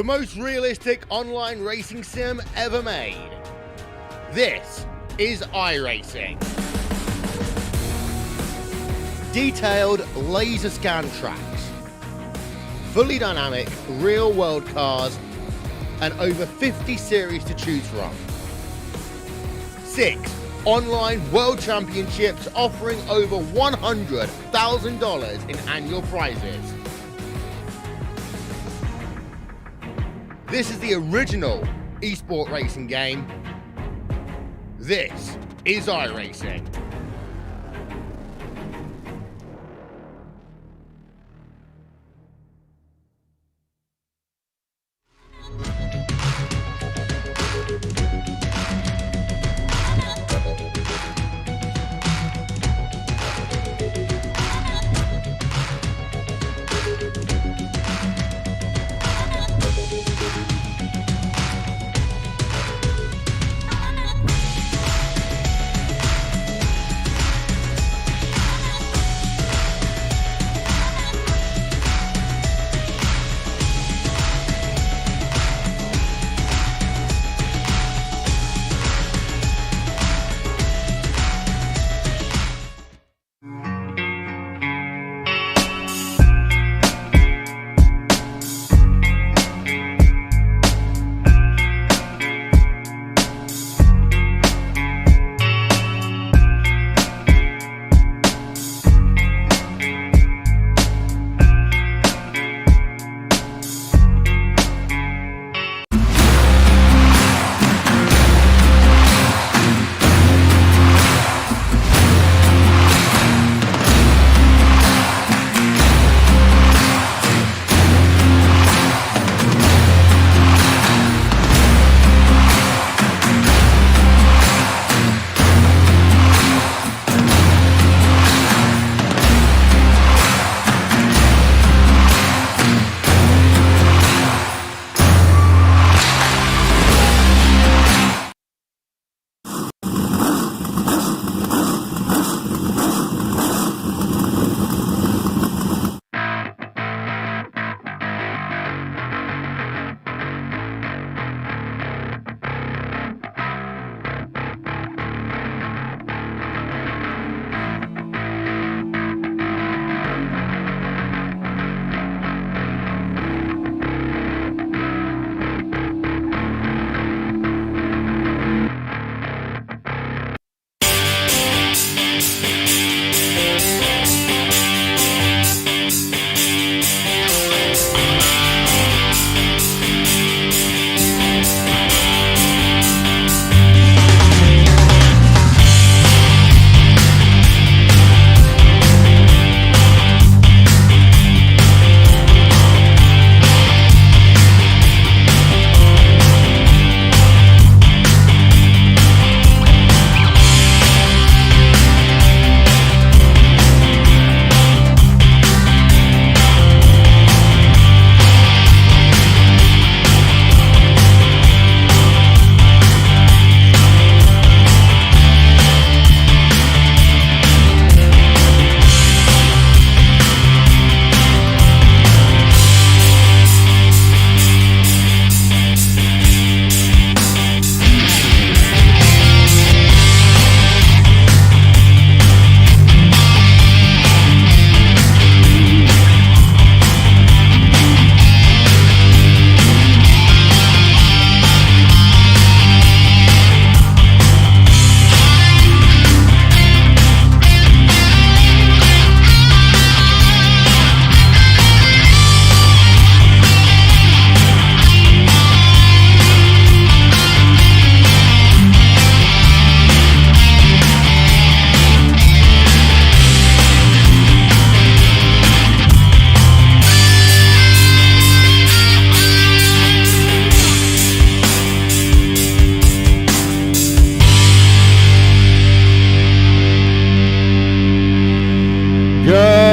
the most realistic online racing sim ever made. This is iRacing. Detailed laser scan tracks, fully dynamic real-world cars, and over 50 series to choose from. 6 online world championships offering over $100,000 in annual prizes. This is the original esport racing game. This is iRacing.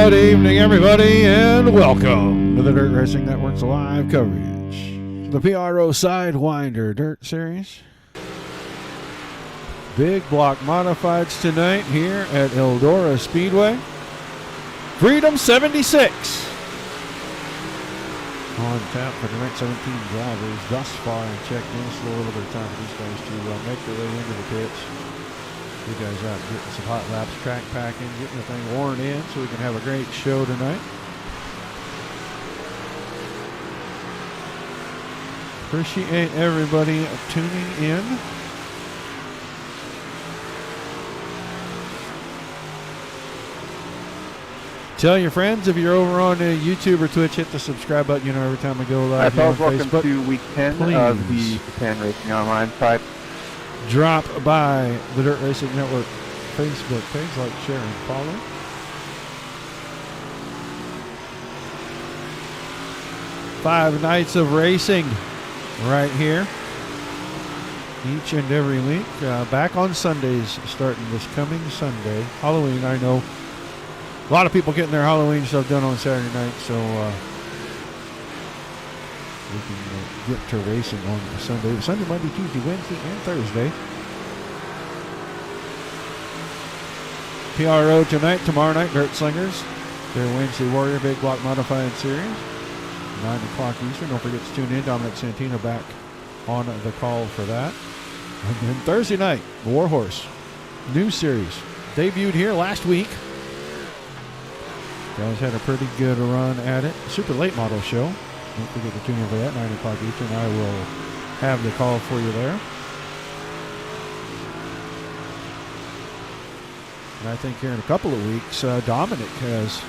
Good evening, everybody, and welcome to the Dirt Racing Network's live coverage of the PRO Sidewinder Dirt Series. Big block modifieds tonight here at Eldora Speedway. Freedom 76. on tap for the 17 drivers thus far and checked in. It's a little bit of time for these guys to make their way into the pits. You guys out getting some hot laps, track packing, getting the thing worn in so we can have a great show tonight. Appreciate everybody tuning in. Tell your friends if you're over on YouTube or Twitch, hit the subscribe button. You know, every time we go live here on welcome Facebook. to week 10 of the Japan Racing Online site. Drop by the Dirt Racing Network Facebook page, like, share, and follow. Five nights of racing right here each and every week. Back on Sundays, starting this coming Sunday. Halloween, I know. A lot of people getting their Halloween stuff done on Saturday night, so we can get to racing on Sunday. Sunday, Monday, Tuesday, Wednesday, and Thursday. PRO tonight, tomorrow night, Dirt Slingers. Their Wednesday Warrior Big Block Modified Series. 9 o'clock Eastern. Don't forget to tune in. Dominic Santino back on the call for that. And then Thursday night, Warhorse. New series. Debuted here last week. Guys had a pretty good run at it. Super late model show. Don't forget to tune in for that, 9 o'clock Eastern. I will have the call for you there. And I think here in a couple of weeks, Dominic has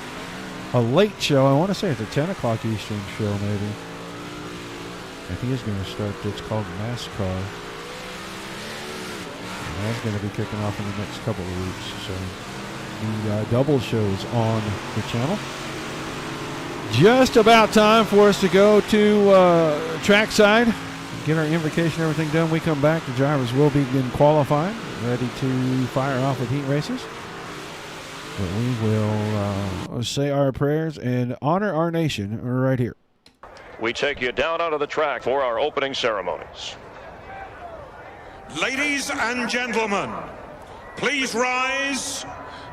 a late show. I want to say it's a 10 o'clock Eastern show, maybe. And he is going to start. It's called NASCAR. And that's going to be kicking off in the next couple of weeks. So the double shows on the channel. Just about time for us to go to trackside, get our invocation, everything done. We come back, the drivers will begin qualifying, ready to fire off with heat races. But we will say our prayers and honor our nation right here. We take you down onto the track for our opening ceremonies. Ladies and gentlemen, please rise.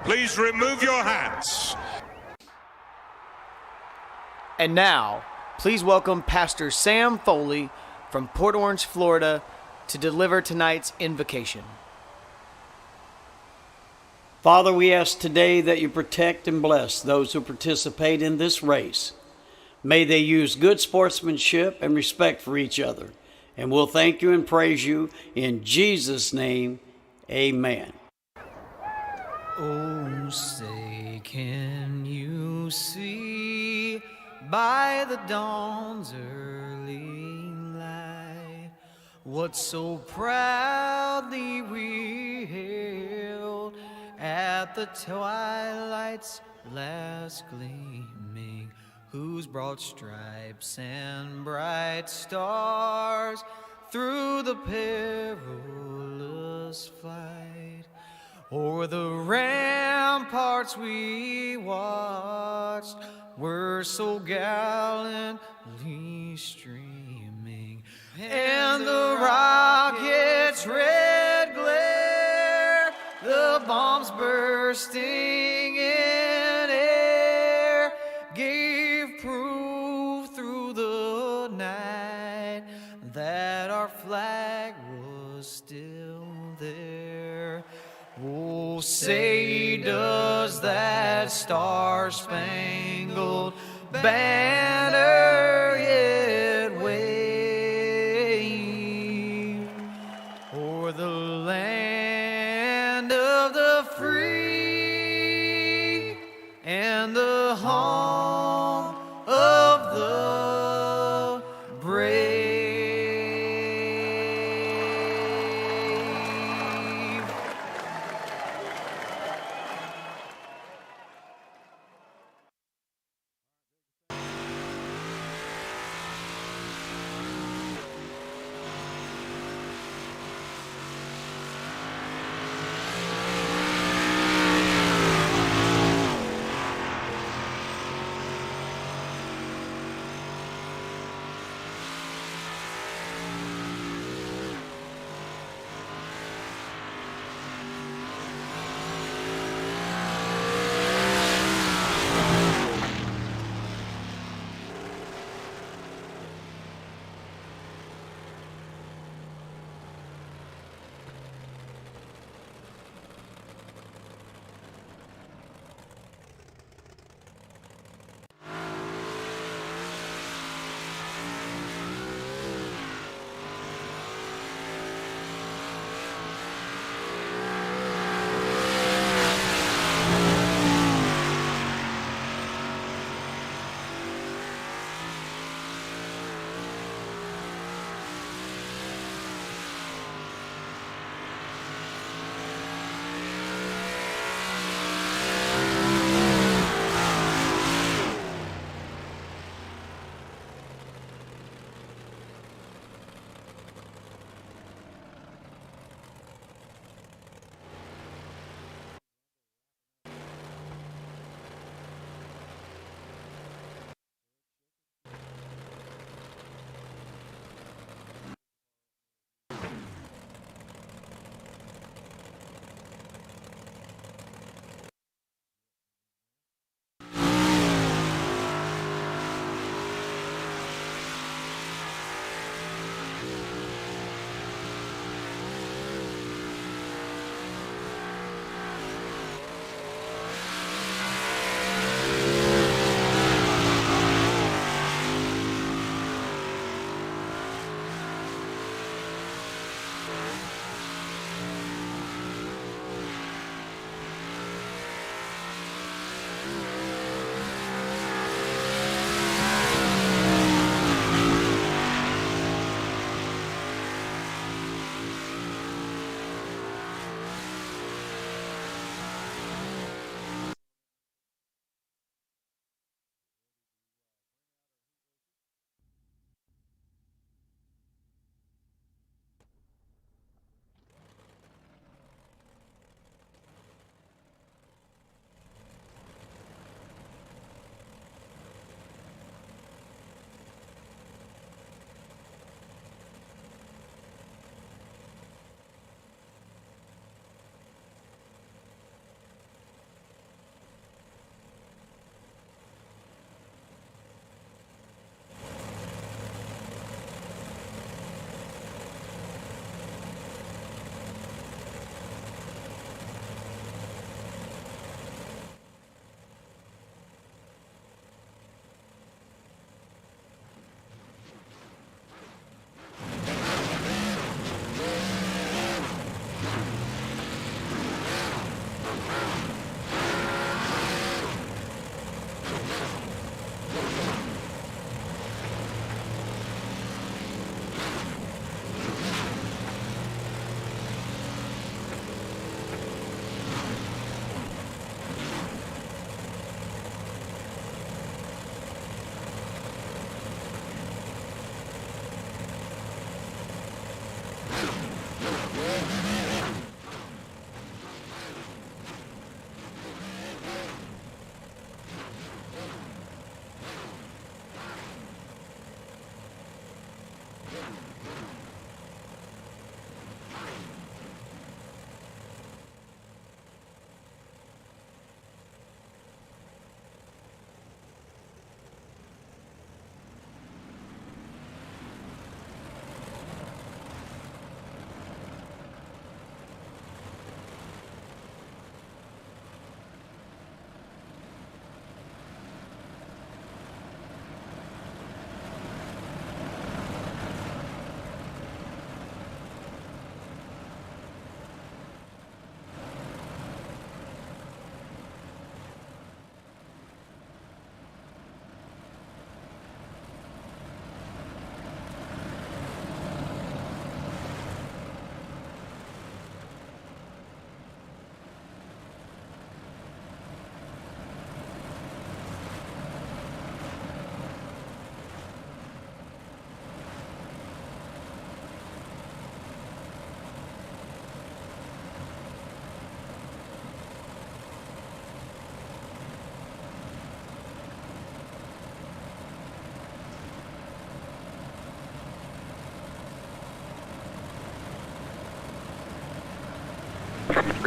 Please remove your hats. And now, please welcome Pastor Sam Foley from Port Orange, Florida, to deliver tonight's invocation. Father, we ask today that you protect and bless those who participate in this race. May they use good sportsmanship and respect for each other. And we'll thank you and praise you in Jesus' name. Amen. Oh, say, can you see by the dawn's early light what so proudly we hailed at the twilight's last gleaming, whose broad stripes and bright stars through the perilous flight o'er the ramparts we watched were so gallantly streaming, and the rocket's red glare, the bombs bursting in air, gave proof through the night that our flag was still there. Oh, say does that star-spangled banner yet wave o'er the land of the free and the home of the brave?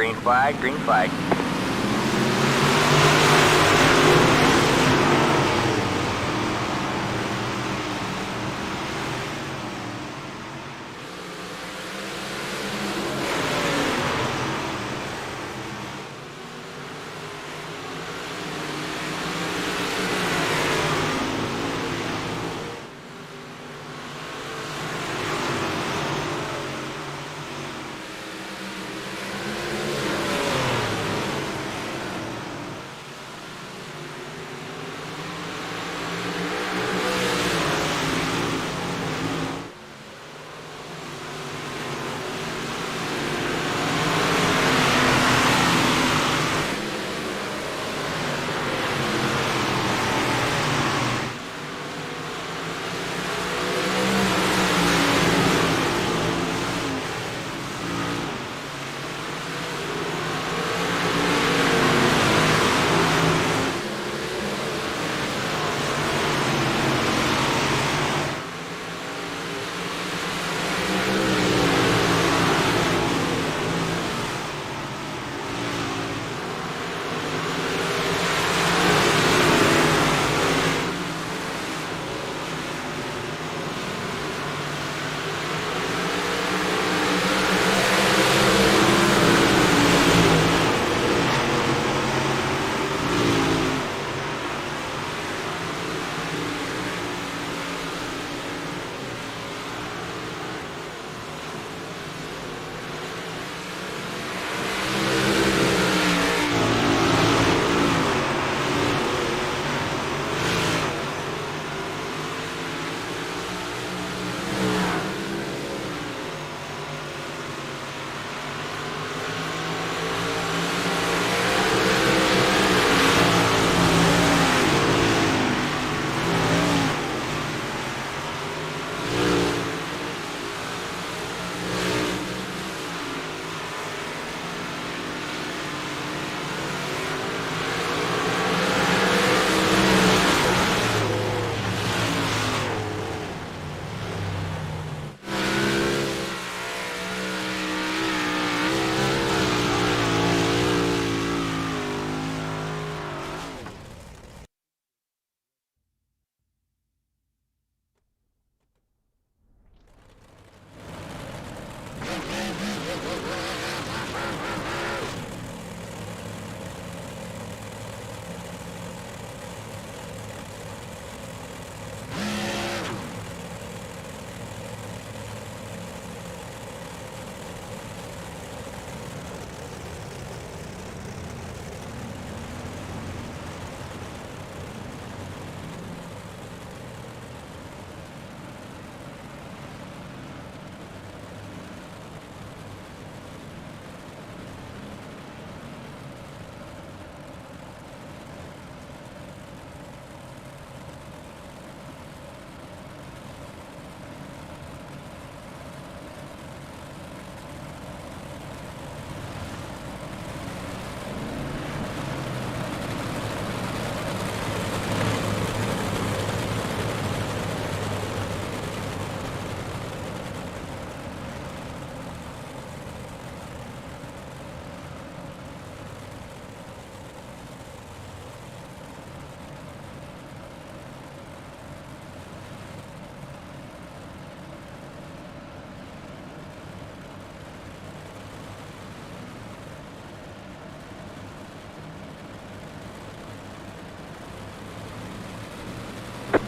Green flag, green flag.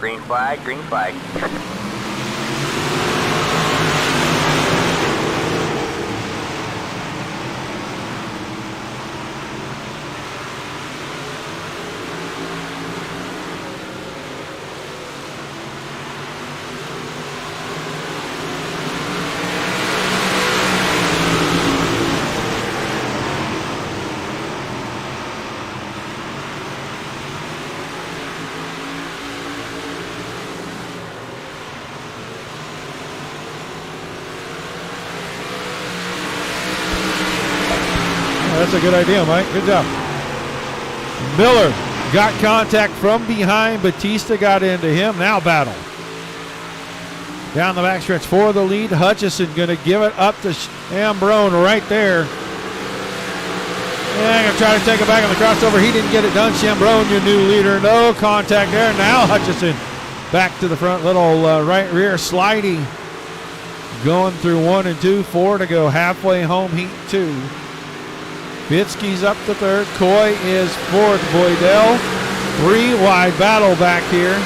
Green flag, green flag. That's a good idea, Mike. Good job. Miller got contact from behind. Batista got into him. Now battle. Down the backstretch for the lead. Hutchison going to give it up to Ambrone right there. Yeah, going to try to take it back on the crossover. He didn't get it done. Chambrone, your new leader. No contact there. Now Hutchison back to the front. Little right rear slidey. Going through 1 and 2. 4 to go. Halfway home, heat 2. Bitsky's up to third. Coy is fourth. Boydell. 3-wide battle back here.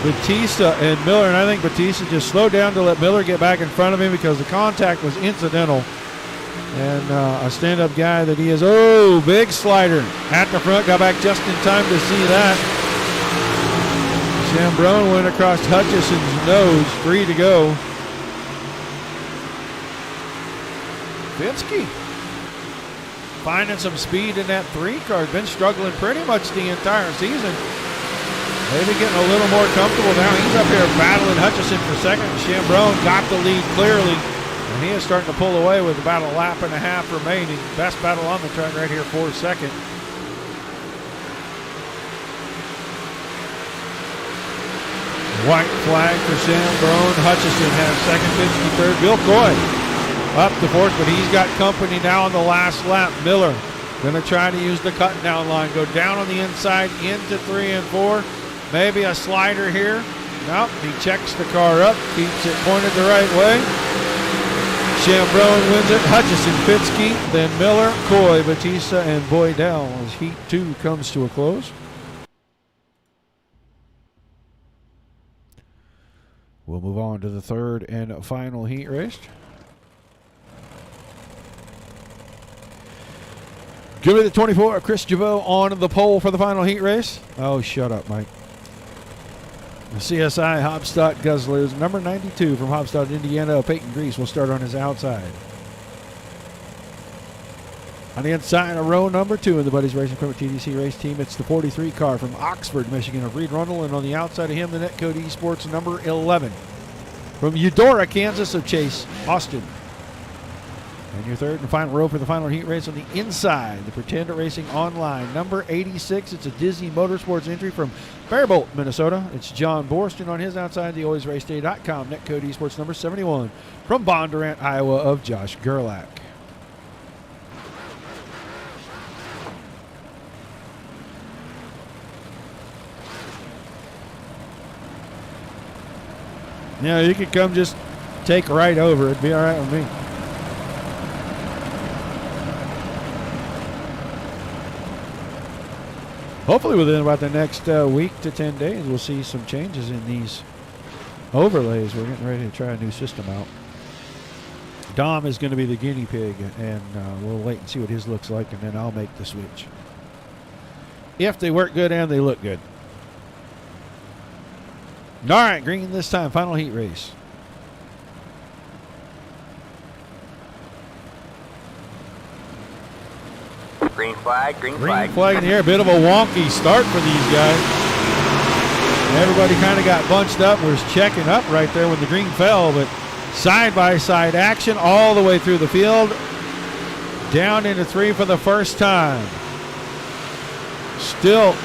Batista and Miller, and I think Batista just slowed down to let Miller get back in front of him because the contact was incidental. And a stand-up guy that he is. Oh, big slider at the front. Got back just in time to see that. Chambrone went across Hutchison's nose. 3 to go. Bitsky finding some speed in that 3 car. Been struggling pretty much the entire season. Maybe getting a little more comfortable now. He's up here battling Hutchison for second. Chambrone got the lead clearly. And he is starting to pull away with about a lap and a half remaining. Best battle on the track right here for second. White flag for Chambrone. Hutchison has second, 53rd. Bill Coy up to fourth, but he's got company now on the last lap. Miller going to try to use the cut down line. Go down on the inside into 3 and 4. Maybe a slider here. Nope, he checks the car up, keeps it pointed the right way. Chambrone wins it. Hutchison, Bitsky, then Miller, Coy, Batista, and Boydell as heat 2 comes to a close. We'll move on to the third and final heat race. Give me the 24, Chris Jabot on the pole for the final heat race. Oh, shut up, Mike. The CSI Hobstadt Guzzlers, number 92 from Hobstadt, Indiana, Peyton Grease will start on his outside. On the inside of row number 2 in the Buddies Racing Equipment TDC race team, it's the 43 car from Oxford, Michigan of Reed Rundle, and on the outside of him, the Netcode Esports number 11 from Eudora, Kansas, of Chase Austin. And your third and final row for the final heat race on the inside, the Pretender Racing Online, number 86. It's a Disney Motorsports entry from Faribault, Minnesota. It's John Borston on his outside, the AlwaysRaceDay.com, Netcode Esports number 71 from Bondurant, Iowa, of Josh Gerlach. Yeah, you could come just take right over. It'd be all right with me. Hopefully within about the next week to 10 days, we'll see some changes in these overlays. We're getting ready to try a new system out. Dom is going to be the guinea pig, and we'll wait and see what his looks like, and then I'll make the switch. If they work good and they look good. All right, green this time, final heat race. Green flag, green flag. Green flag in the air. A bit of a wonky start for these guys. Everybody kind of got bunched up. Was checking up right there when the green fell, but side-by-side action all the way through the field. Down into 3 for the first time. Still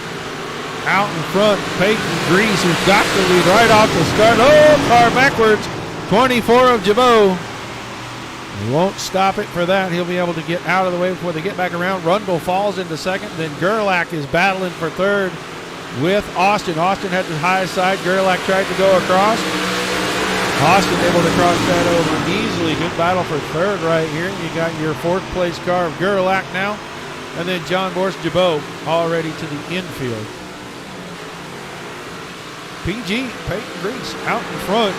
out in front, Peyton Grease, who's got the lead right off the start. Oh, car backwards. 24 of Jabot. He won't stop it for that. He'll be able to get out of the way before they get back around. Rundle falls into second. Then Gerlach is battling for third with Austin. Austin had the high side. Gerlach tried to go across. Austin able to cross that over easily. Good battle for third right here. You got your fourth place car of Gerlach now. And then John Borst Jabot already to the infield. PG, Peyton Grease out in front.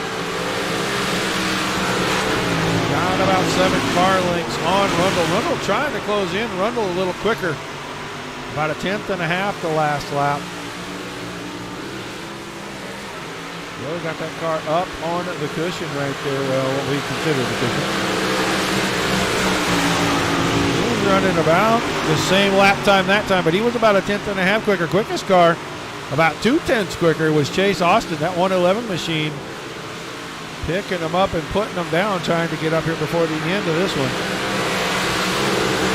Got about 7 car lengths on Rundle. Rundle trying to close in. Rundle a little quicker. About a 10th and a half the last lap. Really got that car up on the cushion right there. Well, what we consider the cushion. He was running about the same lap time that time, but he was about a 10th and a half quicker. Quickest car, about 2/10 quicker, was Chase Austin, that 111 machine. Picking them up and putting them down, trying to get up here before the end of this one.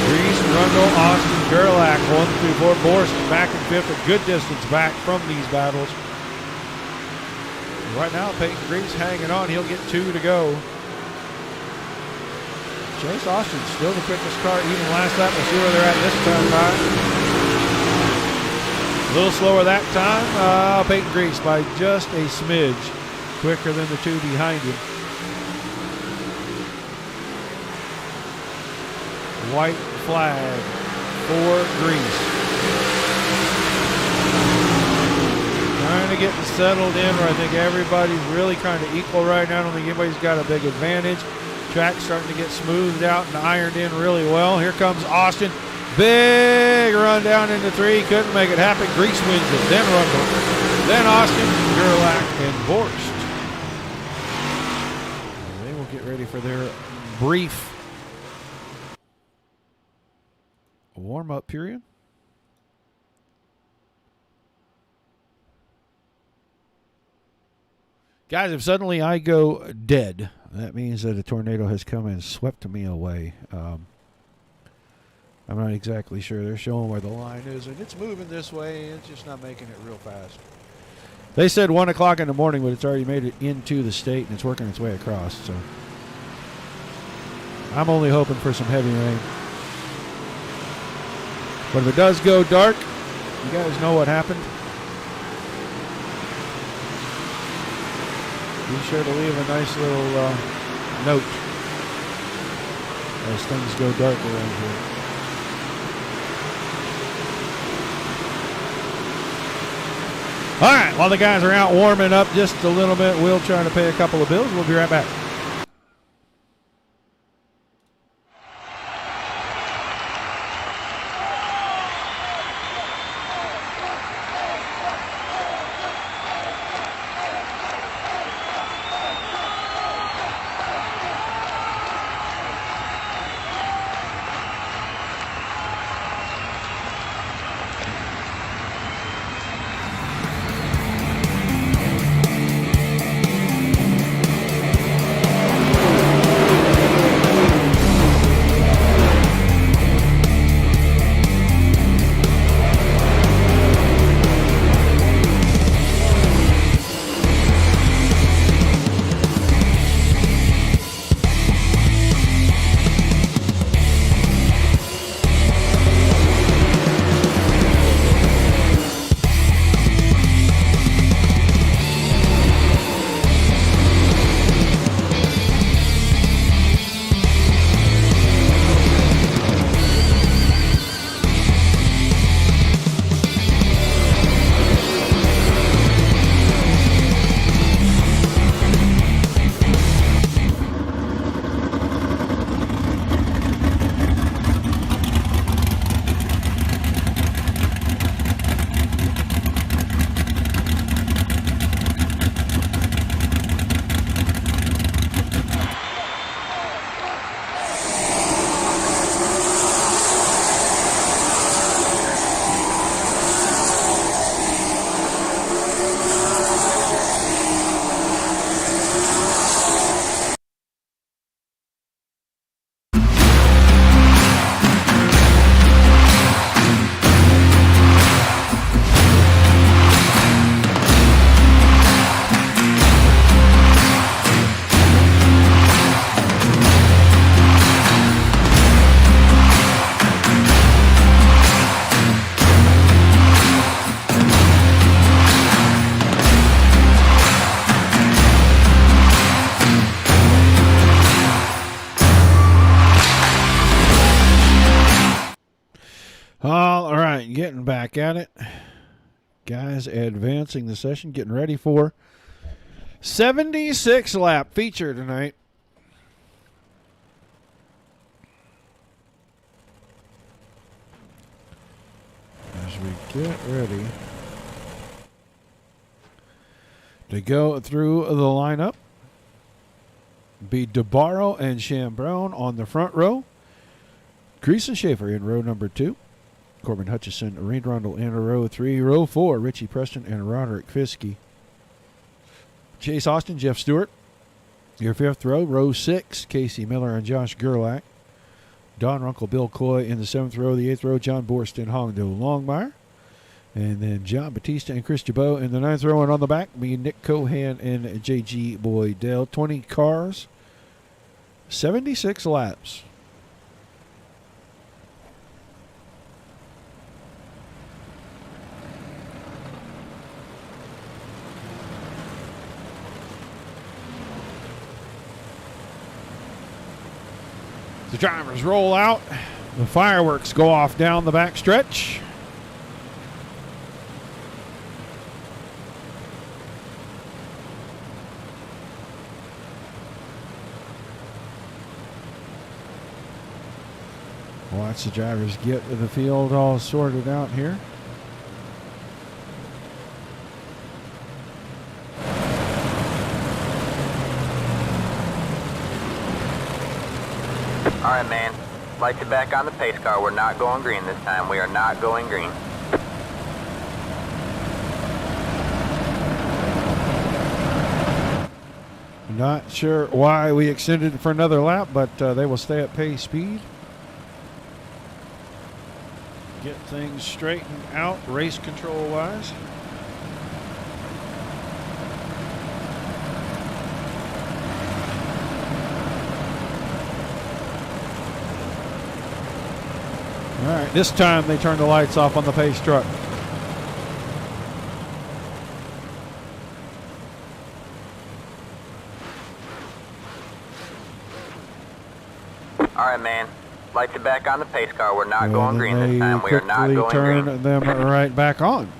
Grease, Rundle, Austin, Gerlach, 1 through 4. Borst back in 5th, a good distance back from these battles. Right now, Peyton Grease hanging on. He'll get 2 to go. Chase Austin still the quickest car even last lap. We'll see where they're at this time. A little slower that time. Peyton Grease by just a smidge quicker than the two behind him. White flag for Grease. Trying to get settled in where I think everybody's really kind of equal right now. I don't think anybody's got a big advantage. Track's starting to get smoothed out and ironed in really well. Here comes Austin. Big run down into 3. Couldn't make it happen. Grease wins it. Then Rundle. Then Austin, Gerlach, and Borst. They will get ready for their brief warm-up period. Guys, if suddenly I go dead, that means that a tornado has come and swept me away. I'm not exactly sure. They're showing where the line is, and it's moving this way. It's just not making it real fast. They said 1 o'clock in the morning, but it's already made it into the state, and it's working its way across. So I'm only hoping for some heavy rain. But if it does go dark, you guys know what happened. Be sure to leave a nice little note as things go dark around here. All right, while the guys are out warming up just a little bit, we'll try to pay a couple of bills. We'll be right back. All right, getting back at it. Guys advancing the session, getting ready for 76 lap feature tonight. As we get ready to go through the lineup, be DeBarro and Chambrone on the front row. Grease and Schaefer in row number 2. Corbin Hutchison, Rain Rundle in row 3. Row 4, Richie Preston and Roderick Fiske. Chase Austin, Jeff Stewart. Your 5th row, row 6, Casey Miller and Josh Gerlach. Don Runkle, Bill Coy in the 7th row. The 8th row, John Borst and Hondo Longmire. And then John Batista and Chris Jabot in the 9th row. And on the back, me, Nick Cohan and J.G. Boydell. 20 cars, 76 laps. The drivers roll out. The fireworks go off down the back stretch. Watch the drivers get to the field all sorted out here. All right, man. Lights are back on the pace car. We're not going green this time. We are not going green. Not sure why we extended it for another lap, but they will stay at pace speed. Get things straightened out race control wise. All right, this time they turn the lights off on the pace truck. All right, man. Lights are back on the pace car. We're not going green this time. We are not quickly going turn green. them right back on.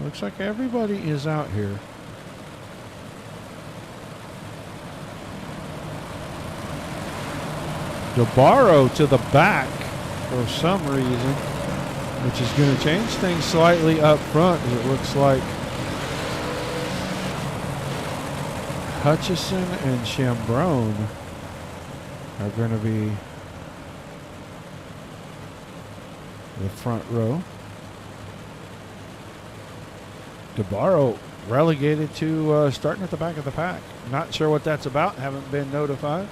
Looks like everybody is out here. DeBarro to the back for some reason, which is going to change things slightly up front, as it looks like Hutchison and Chambrone are going to be the front row. DeBarro relegated to starting at the back of the pack. Not sure what that's about. Haven't been notified.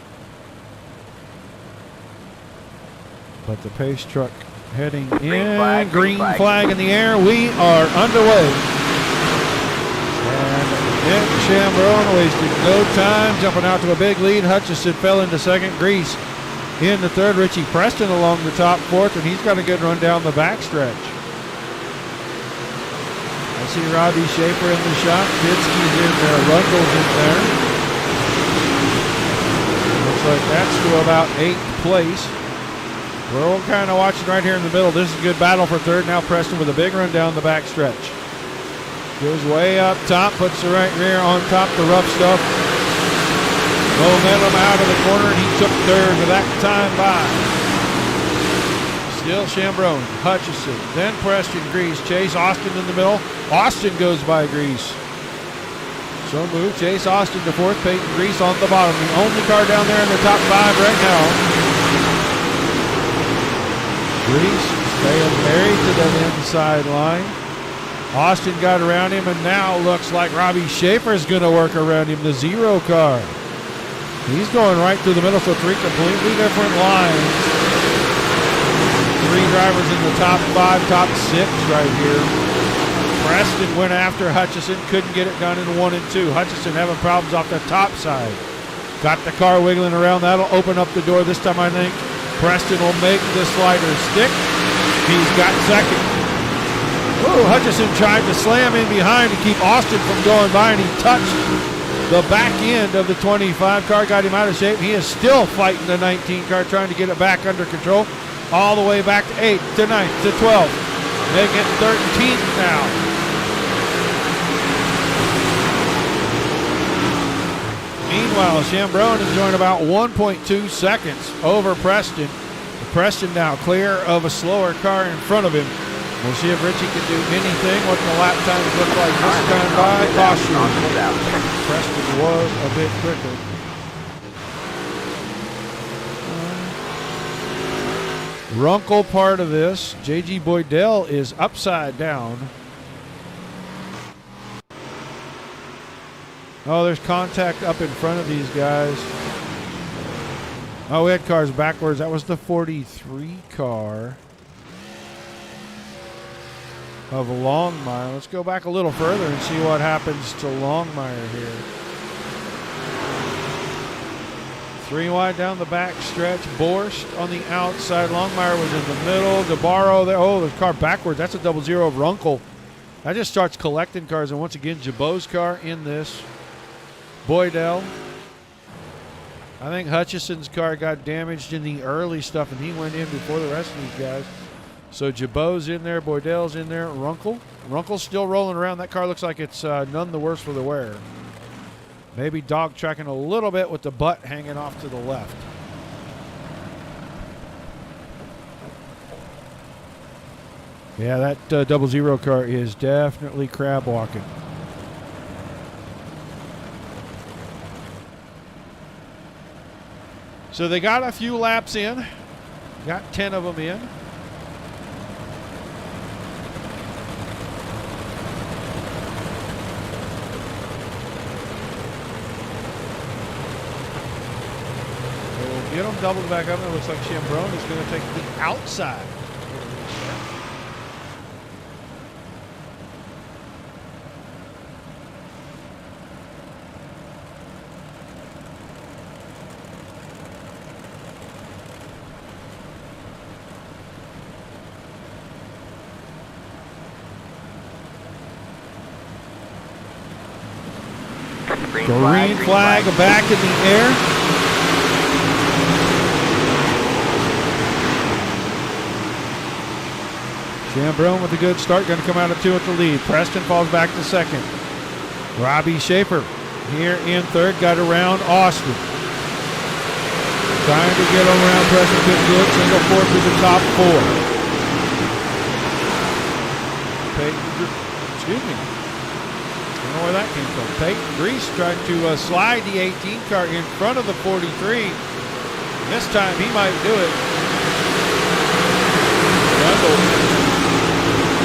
But the pace truck heading in. Green flag in the air. We are underway. And Nick Chambrone wasted no time jumping out to a big lead. Hutchison fell into second. Grease in the third. Richie Preston along the top fourth, and he's got a good run down the backstretch. I see Robbie Schaefer in the shot. Bitsky's in there. Rundle's in there. Looks like that's to about 8th place. We're all kind of watching right here in the middle. This is a good battle for third. Now Preston with a big run down the backstretch. Goes way up top, puts the right rear on top the rough stuff. Momentum out of the corner, and he took third with that time by. Still Chambrone, Hutchison, then Preston, Grease, Chase Austin in the middle. Austin goes by Grease. So move Chase Austin to fourth, Peyton Grease on the bottom. The only car down there in the top 5 right now. Grease staying married to that inside line. Austin got around him, and now looks like Robbie Schaefer's going to work around him, the 0 car. He's going right through the middle, so 3 completely different lines. 3 drivers in the top 5, top 6 right here. Preston went after Hutchison, couldn't get it done in 1 and 2. Hutchison having problems off the top side. Got the car wiggling around. That'll open up the door this time, I think. Preston will make the slider stick. He's got second. Oh, Hutchison tried to slam in behind to keep Austin from going by, and he touched the back end of the 25 car, got him out of shape. He is still fighting the 19 car, trying to get it back under control. All the way back to 8th, to 9th, to 12th. Make it 13th now. Meanwhile, Chambrone enjoying about 1.2 seconds over Preston. Preston now clear of a slower car in front of him. We'll see if Richie can do anything. What the lap times look like this time by. Caution. Preston was a bit quicker. Runkle part of this. J.G. Boydell is upside down. Oh, there's contact up in front of these guys. Oh, we had cars backwards. That was the 43 car of Longmire. Let's go back a little further and see what happens to Longmire here. 3 wide down the back stretch. Borst on the outside. Longmire was in the middle. DeBarro there. Oh, the car backwards. That's a 0-0 of Runkle. That just starts collecting cars. And once again, Jabot's car in this. Boydell. I think Hutchison's car got damaged in the early stuff, and he went in before the rest of these guys. So Jabot's in there, Boydell's in there, Runkle's still rolling around. That car looks like it's none the worse for the wear. Maybe dog tracking a little bit with the butt hanging off to the left. Yeah, that 00 car is definitely crab walking. So they got a few laps in. Got 10 of them in. We'll get them doubled back up. It looks like Chambrone is going to take the outside. Green flag back in the air. Chambrone with a good start, going to come out of 2 at the lead. Preston falls back to second. Robbie Schaefer here in third, got around Austin. Trying to get around Preston, good, single 4 through the top 4. Excuse me. I don't know where that came from. Peyton Grease tried to slide the 18 car in front of the 43. This time he might do it.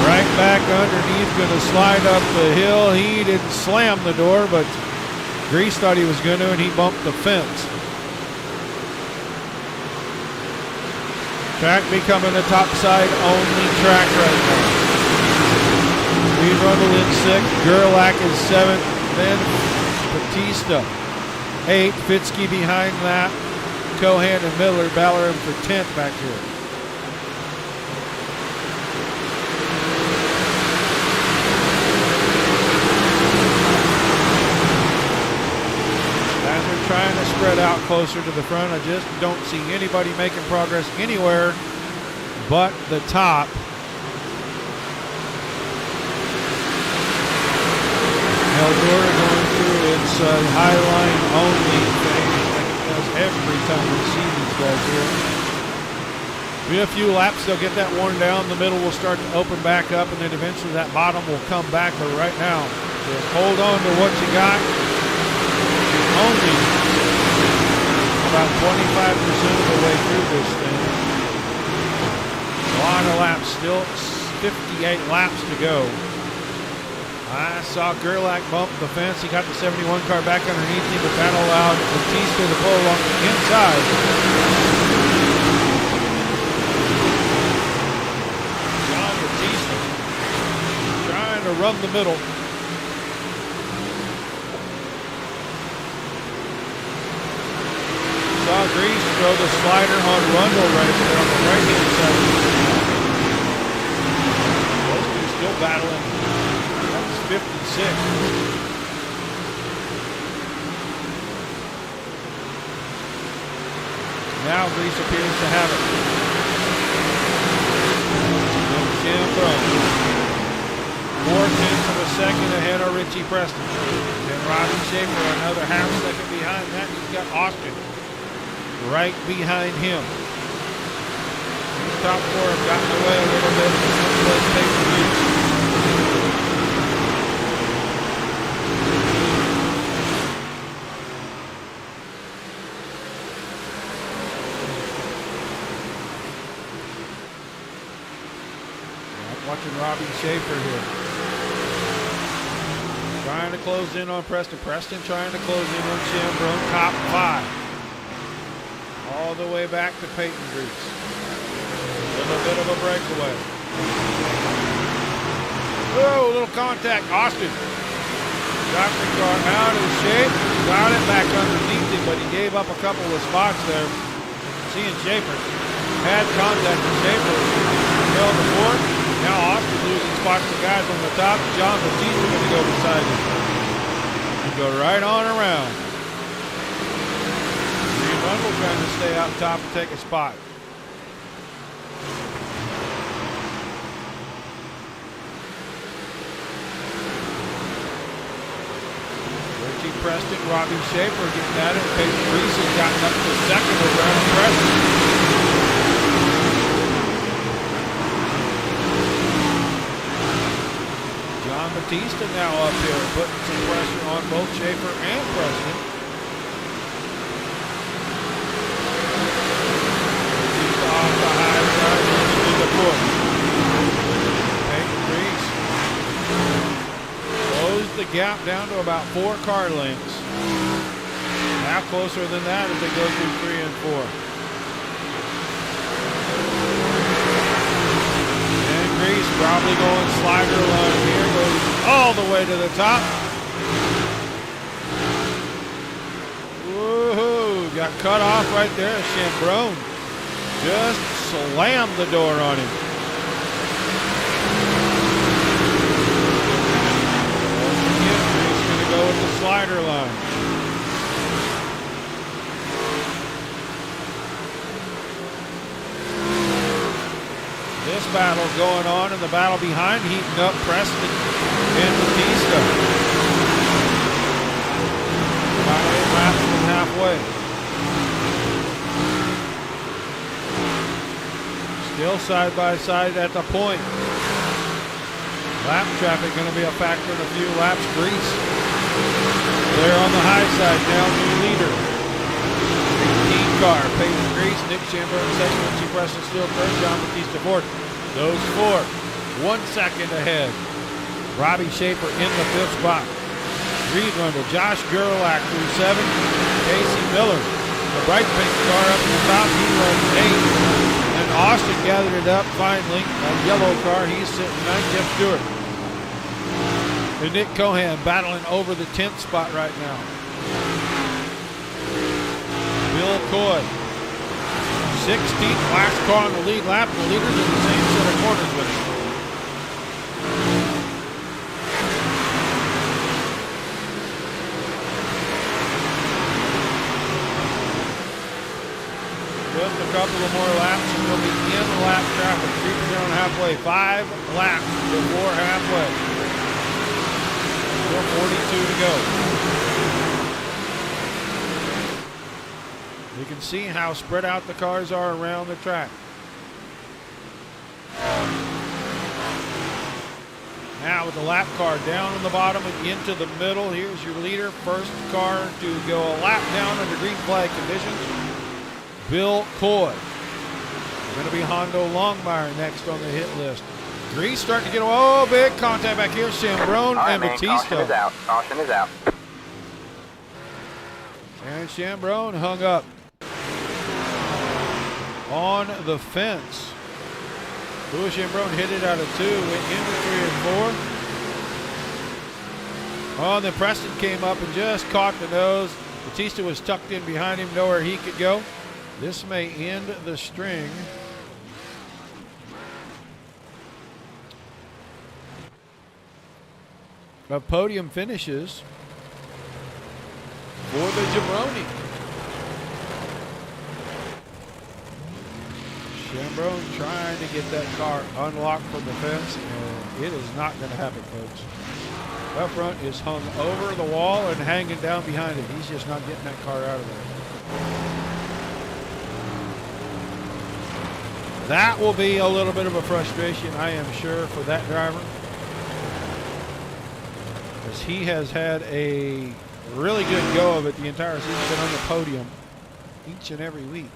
Right back underneath, going to slide up the hill. He didn't slam the door, but Grease thought he was going to, and he bumped the fence. Track becoming a topside only track right now. Reed Rundle in 6th, Gerlach is 7th, then Batista 8th, Fitzke behind that, Cohan and Miller, Ballaram for 10th back here. As they're trying to spread out closer to the front, I just don't see anybody making progress anywhere but the top. Eldora going through its high line only thing like it does every time we see these guys here. We have a few laps, they'll get that worn down, the middle will start to open back up, and then eventually that bottom will come back, but right now, just hold on to what you got. Only about 25% of the way through this thing. A lot of laps, still 58 laps to go. I saw Gerlach bump the fence. He got the 71 car back underneath him, but that allowed Batista to pull along the inside. John Batista trying to run the middle. Saw Grease throw the slider on Rundle right there on the right-hand side. Those two still battling. 56. Now Grease appears to have it. Chambrone. 4/10 second ahead of Richie Preston. And Robbie Schaefer another half second behind that. He's got Austin right behind him. These top 4 have gotten away a little bit from someplace pay-per-view. Watching Robbie Schaefer here. Trying to close in on Preston. Preston trying to close in on Chambrone. Top 5. All the way back to Peyton Grease. With a bit of a breakaway. Oh, little contact. Austin got the car out of shape. Got it back underneath him, but he gave up a couple of spots there. Seeing Schaefer had contact with Schaefer. Fell to 4th. Now Austin losing spots to guys on the top. John Batista going to go beside him. go right on around. Sidewinder trying to stay out top and take a spot. Preston, Robbie Schaefer getting at it. Peyton Reese has gotten up to second over Aaron Preston. John Batista now up here, putting some pressure on both Schaefer and Preston. Batista off the high side into the fourth. Peyton Reese closed the gap down to about 4 car lengths. Now closer than that as they go through 3 and 4. And Reese probably going slider line here, goes all the way to the top. Woohoo! Got cut off right there. Chambrone just slammed the door on him. Go with the slider line. This battle going on, and the battle behind heating up Preston and Batista. About 8 laps from halfway. Still side by side at the point. Lap traffic going to be a factor in a few laps. Grease there on the high side, now new leader. 18 car, Peyton Grease, Nick Chambrone second, Richie Preston still third, John Batista fourth. Those 4, 1 second ahead. Robbie Schaefer in the 5th spot. Sidewinder, Josh Gerlach through 7. Casey Miller, the bright pink car up at the top, he runs 8. And Austin gathered it up finally. That yellow car, he's sitting 9th. Jeff Stewart. And Nick Cohan battling over the 10th spot right now. Bill Coy, 16th, last car on the lead lap. The leaders in the same set of corners with him. Just a couple of more laps and we'll be in the lap traffic. Creeping down halfway. 5 laps before halfway. 4:42 to go. You can see how spread out the cars are around the track. Now with the lap car down on the bottom and into the middle, here's your leader. First car to go a lap down under green flag conditions. Bill Coy. Going to be Hondo Longmire next on the hit list. Grease starting to get, oh, big contact back here. Chambrone and Batista. Caution is out. Caution is out. And Chambrone hung up on the fence. Louis Chambrone hit it out of 2, went into 3 and 4. Oh, and then Preston came up and just caught the nose. Batista was tucked in behind him, nowhere he could go. This may end the string. Of podium finishes for the Jabroni. Chambrone trying to get that car unlocked from the fence, and it is not going to happen, folks. Up front is hung over the wall and hanging down behind it. He's just not getting that car out of there. That will be a little bit of a frustration, I am sure, for that driver. As he has had a really good go of it the entire season, been on the podium each and every week.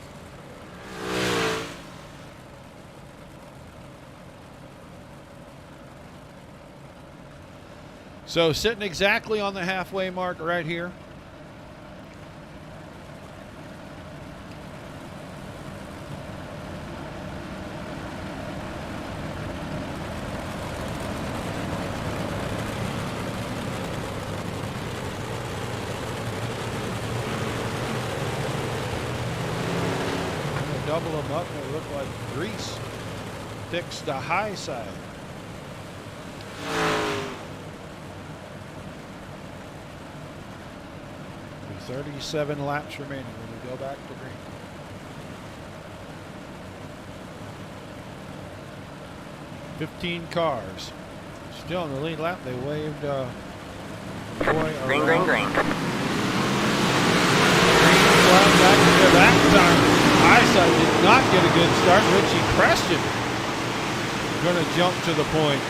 So sitting exactly on the halfway mark right here. Double them up and it looked like Grease picks the high side. 37 laps remaining when we go back to green. 15 cars. Still in the lead lap. They waved Boy Green, around. green, green. Well, that time, Eyesight did not get a good start. Richie Preston going to jump to the point.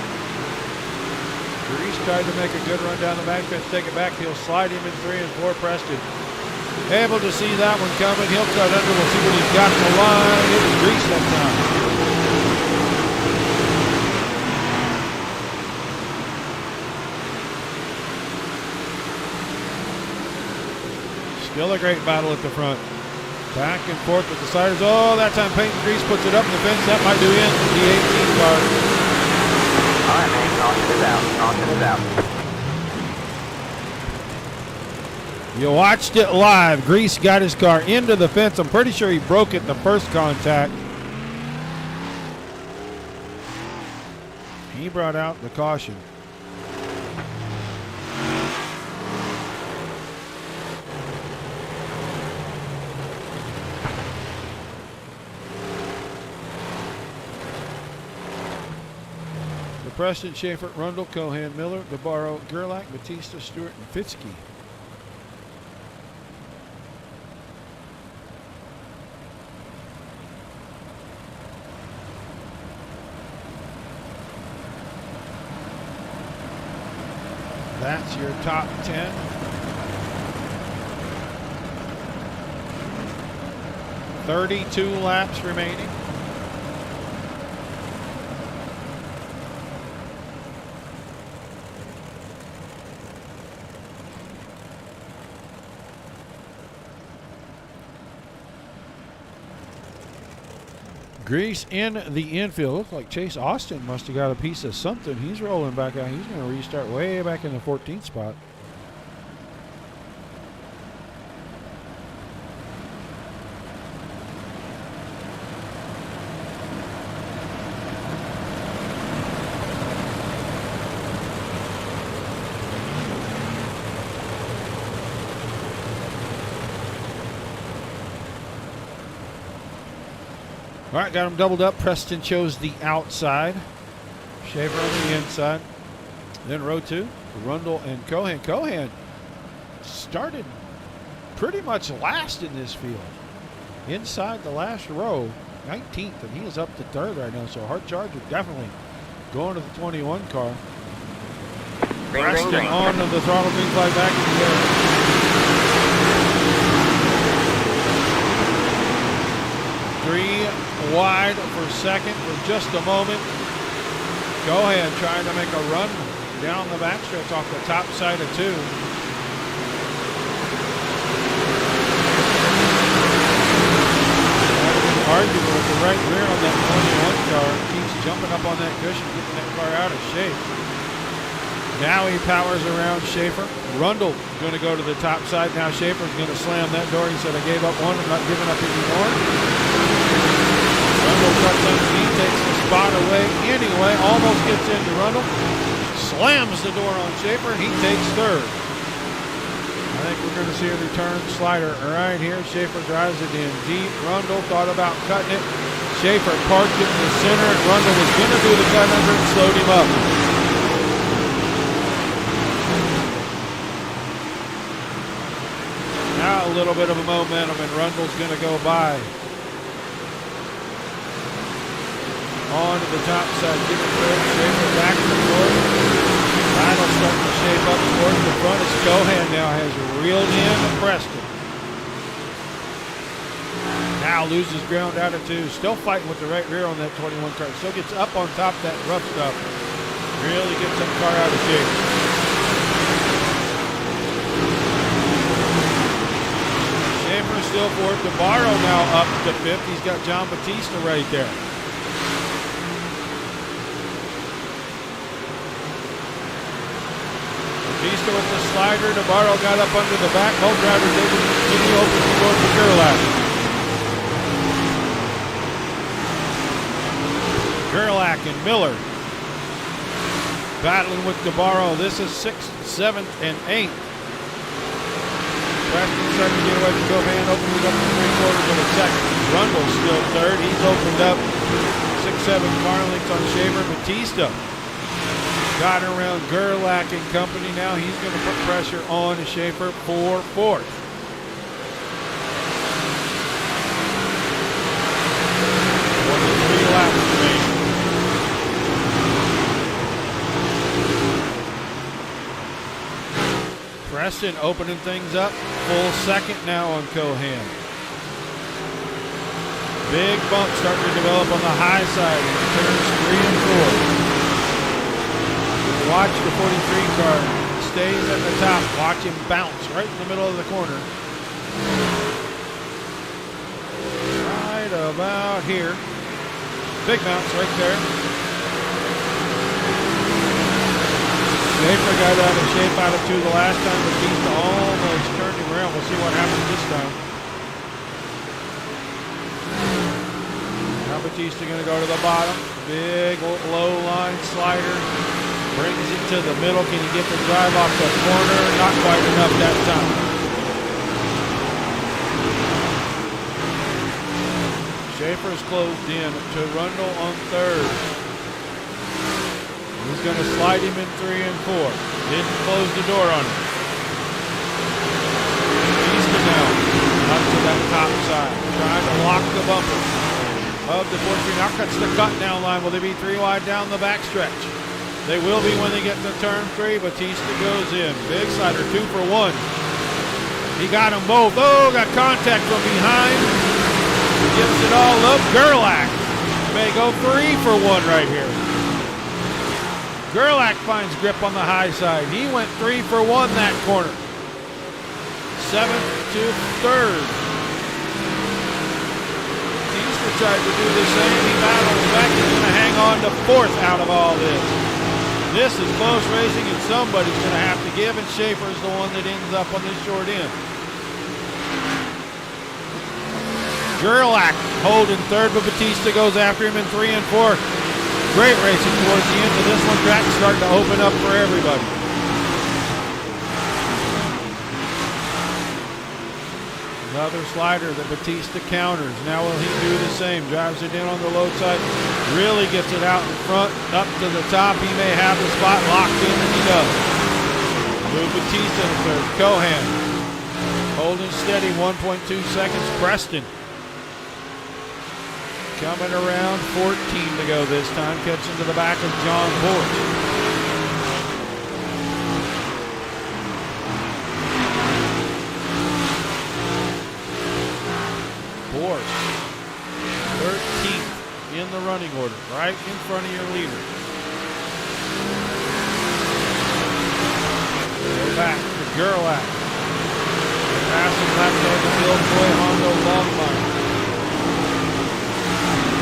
Reese tried to make a good run down the backstretch, take it back. He'll slide him in 3 and 4. Preston able to see that one coming. He'll cut under. We'll see what he's got in the line. It was Reese that time. Still a great battle at the front. Back and forth with the sliders. Oh, that time Peyton Grease puts it up in the fence. That might do in the 18 car. All right, man. Caution is out. Caution is out. You watched it live. Grease got his car into the fence. I'm pretty sure he broke it in the first contact. He brought out the caution. Preston, Schaefer, Rundle, Cohan, Miller, DeBarro, Gerlach, Batista, Stewart, and Fitzke. That's your top 10. $32 laps remaining. Grease in the infield. Looks like Chase Austin must have got a piece of something. He's rolling back out. He's going to restart way back in the 14th spot. All right, got them doubled up. Preston chose the outside. Shaver on the inside. Then row 2, Rundle and Cohan. Cohan started pretty much last in this field. Inside the last row, 19th, and he is up to 3rd right now. So Hard Charger definitely going to the 21 car. Green, Preston green, green. on to the throttle, green flag back in the air. 3 wide for second for just a moment. Cohan trying to make a run down the backstretch off the top side of 2. Arguing with the right rear on that 21 car. Keeps jumping up on that cushion, getting that car out of shape. Now he powers around Schaefer. Rundle going to go to the top side. Now Schaefer's going to slam that door. He said, I gave up one. I'm not giving up anymore. Rundle cuts underneath, takes the spot away anyway. Almost gets into Rundle. Slams the door on Schaefer. He takes 3rd. I think we're going to see a return slider right here. Schaefer drives it in deep. Rundle thought about cutting it. Schaefer parked it in the center, and Rundle was going to do the cut under and slowed him up. Now a little bit of a momentum, and Rundle's going to go by. On to the top side, giving third. Schaefer back and forth. Battle's starting to shape up towards the front as Cohan now has reeled in Preston. Now loses ground out of 2. Still fighting with the right rear on that 21 car. Still gets up on top of that rough stuff. Really gets that car out of shape. Schaefer still 4th. DeBarro now up to 5th. He's got John Batista right there. Batista with the slider. DeBarro got up under the back. Both drivers able to continue open the door for Gerlach. Gerlach and Miller battling with DeBarro. This is 6th, 7th, and 8th. Preston starting to get away from Cohan, opening up to 3/4 of a second. Rundle's still third. He's opened up 6-7 car lengths on Shaver. Batista got around Gerlach and company. Now he's going to put pressure on Schaefer for fourth. One to 3 laps remaining. Preston opening things up. Full second now on Cohan. Big bump starting to develop on the high side in turns 3 and 4. Watch the 43 car. Stays at the top. Watch him bounce right in the middle of the corner. Right about here. Big bounce right there. Schaefer got out of shape out of 2 the last time, but he's almost turned him around. We'll see what happens this time. Now Batista going to go to the bottom. Big low line slider. Brings it to the middle. Can he get the drive off the corner? Not quite enough that time. Schaefer's closed in to Rundle on third. He's going to slide him in 3 and 4. Didn't close the door on him. Batista now up to that top side. Trying to lock the bumper of the 43. Now cuts the cut down line. Will they be 3 wide down the backstretch? They will be when they get to turn 3. Batista goes in. Big slider, 2 for 1. He got them both. Oh, got contact from behind. Gives it all up. Gerlach may go 3 for 1 right here. Gerlach finds grip on the high side. He went 3 for 1 that corner. 7th to 3rd. Batista tried to do the same. He battles back. He's going to hang on to 4th out of all this. This is close racing, and somebody's going to have to give, and Schaefer's the one that ends up on the short end. Gerlach holding 3rd, but Batista goes after him in 3 and 4. Great racing towards the end of this one. Track's starting to open up for everybody. Another slider that Batista counters. Now will he do the same? Drives it in on the low side. Really gets it out in front, up to the top. He may have the spot locked in, and he does. Move Batista in 3rd. Cohan holding steady, 1.2 seconds. Preston coming around, 14 to go this time. Catching to the back of John Borch. Borch, 13th in the running order, right in front of your leader. Go back to Gerlach. Passing left on the Billboy Hondo long line.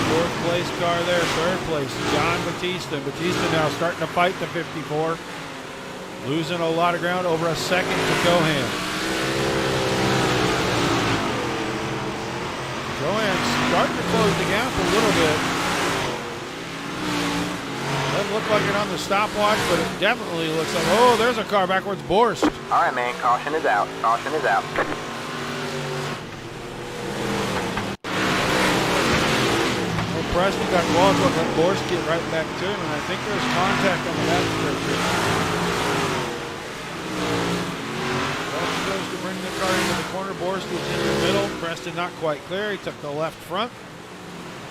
4th place car there, 3rd place, John Batista. Batista now starting to fight the 54. Losing a lot of ground, over a second to Cohan. Cohan's starting to close the gap a little bit. Doesn't look like it on the stopwatch, but it definitely looks like, oh, there's a car backwards. Borst. All right, man, caution is out. Caution is out. Preston got walked up, let Borst get right back to him, and I think there's contact on the back stretch here. Preston goes to bring the car into the corner. Borst was in the middle. Preston not quite clear. He took the left front,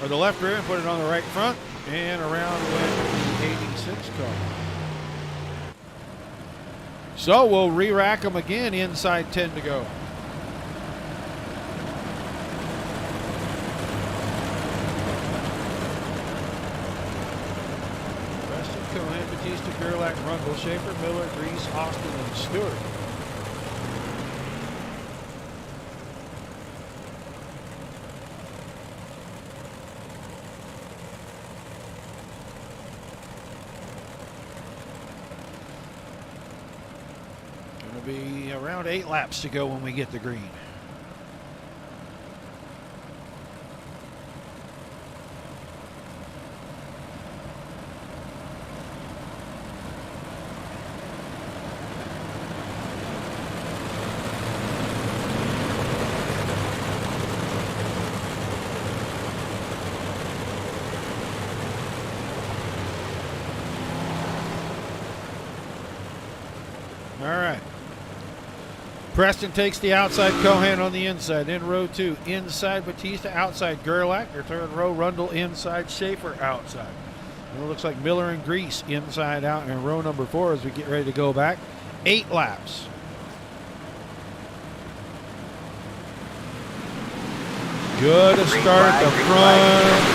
or the left rear, and put it on the right front, and around went the 86 car. So we'll re-rack them again, inside 10 to go. Cohan, Batista, Gerlach, Rundle, Schaefer, Miller, Reese, Austin, and Stewart. Going to be around 8 laps to go when we get the green. All right. Preston takes the outside, Cohan on the inside. In row 2, inside Batista, outside Gerlach. Your third row, Rundle inside, Schaefer outside. And it looks like Miller and Grease inside out in row number 4 as we get ready to go back. 8 laps. Good start at the front.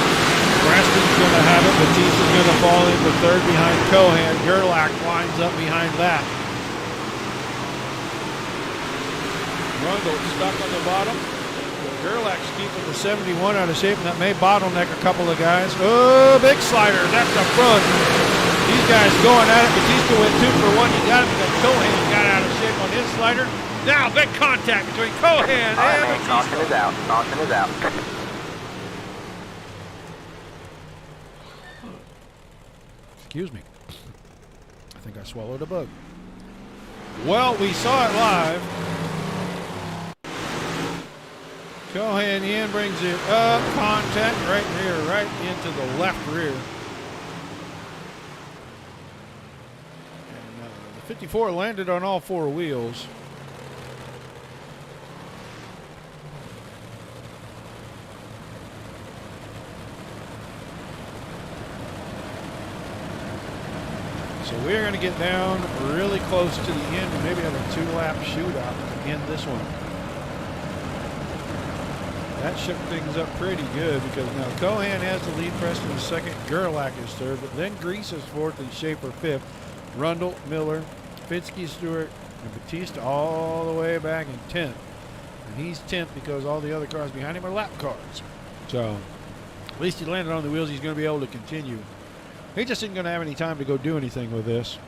Preston's going to have it. Batista's going to fall into third behind Cohan. Gerlach lines up behind that. Rundle stuck on the bottom. Gerlach's keeping the 71 out of shape, and that may bottleneck a couple of guys. Oh, big slider. That's the front. These guys going at it. Batista went 2 for 1. He got it because Cohan got out of shape on his slider. Now, big contact between Cohan and Batista. Caution is out. Caution is out. Excuse me. I think I swallowed a bug. Well, we saw it live. Cohan in, brings it up, contact right here, right into the left rear. And the 54 landed on all 4 wheels. So we're going to get down really close to the end and maybe have a 2-lap shootout to end this one. That shook things up pretty good because now Cohan has the lead, Preston is second, Gerlach is third, but then Grease is fourth and Schaefer fifth. Rundle, Miller, Fitzke, Stewart, and Batista all the way back in 10th. And he's 10th because all the other cars behind him are lap cars. So at least he landed on the wheels. He's going to be able to continue. He just isn't going to have any time to go do anything with this.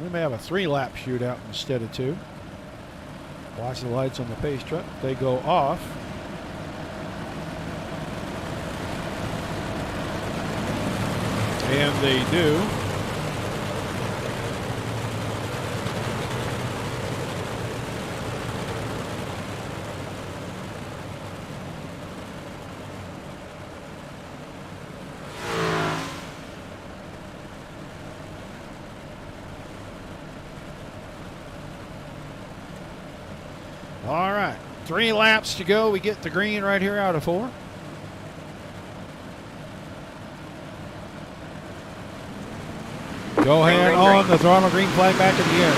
We may have a 3-lap shootout instead of 2. Watch the lights on the pace truck. They go off. And they do. All right, 3 laps to go. We get the green right here out of 4. Cohan on the throttle, green flag back in the air.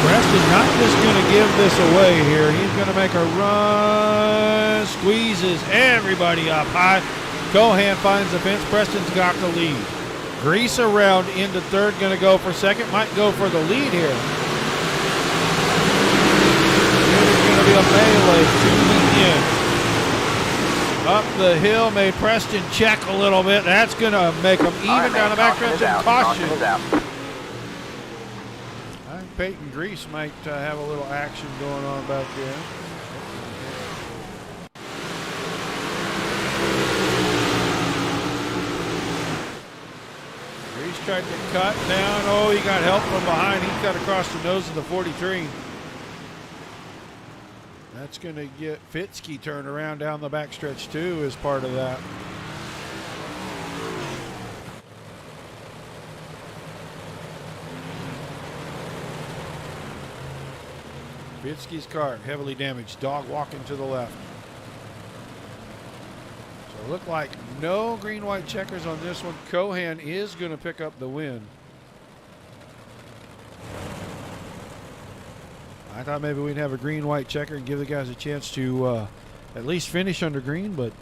Preston not just going to give this away here. He's going to make a run, squeezes everybody up high. Cohan finds the fence. Preston's got the lead. Grease around into third, going to go for second. Might go for the lead here. It's going to be a melee to the end. Up the hill, made Preston check a little bit. That's going to make them even down the backstretch and caution. I think Peyton Grease might have a little action going on back there. Grease tried to cut down. Oh, he got help from behind. He cut across the nose of the 43. That's going to get Fitzke turned around down the backstretch too as part of that. Fitzke's car heavily damaged. Dog walking to the left. So it looked like no green-white checkers on this one. Cohan is going to pick up the win. I thought maybe we'd have a green-white checker and give the guys a chance to at least finish under green, but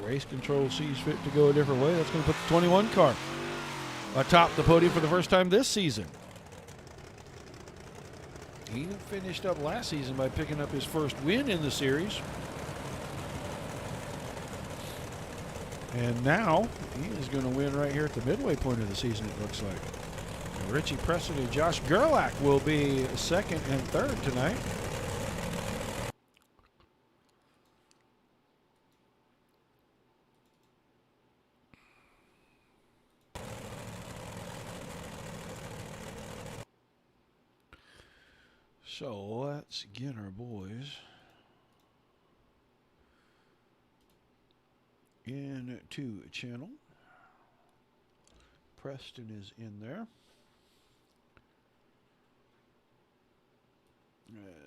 race control sees fit to go a different way. That's going to put the 21 car atop the podium for the first time this season. He finished up last season by picking up his first win in the series. And now he is going to win right here at the midway point of the season, it looks like. Richie Preston and Josh Gerlach will be second and third tonight. So let's get our boys into channel. Preston is in there.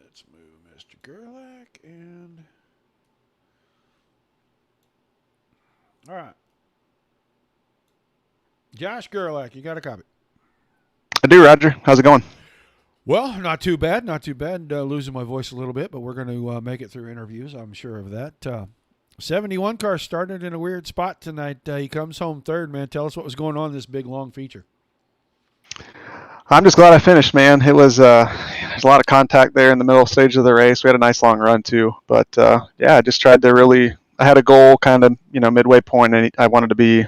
Let's move Mr. Gerlach and... All right. Josh Gerlach, you got a copy? I do, Roger. How's it going? Well, not too bad. Not too bad. Losing my voice a little bit, but we're going to make it through interviews. I'm sure of that. 71 car started in a weird spot tonight. He comes home third, man. Tell us what was going on in this big, long feature. I'm just glad I finished, man. It was there's a lot of contact there in the middle stage of the race. We had a nice long run too, but yeah, I just tried to really. I had a goal, kind of midway point, and I wanted to be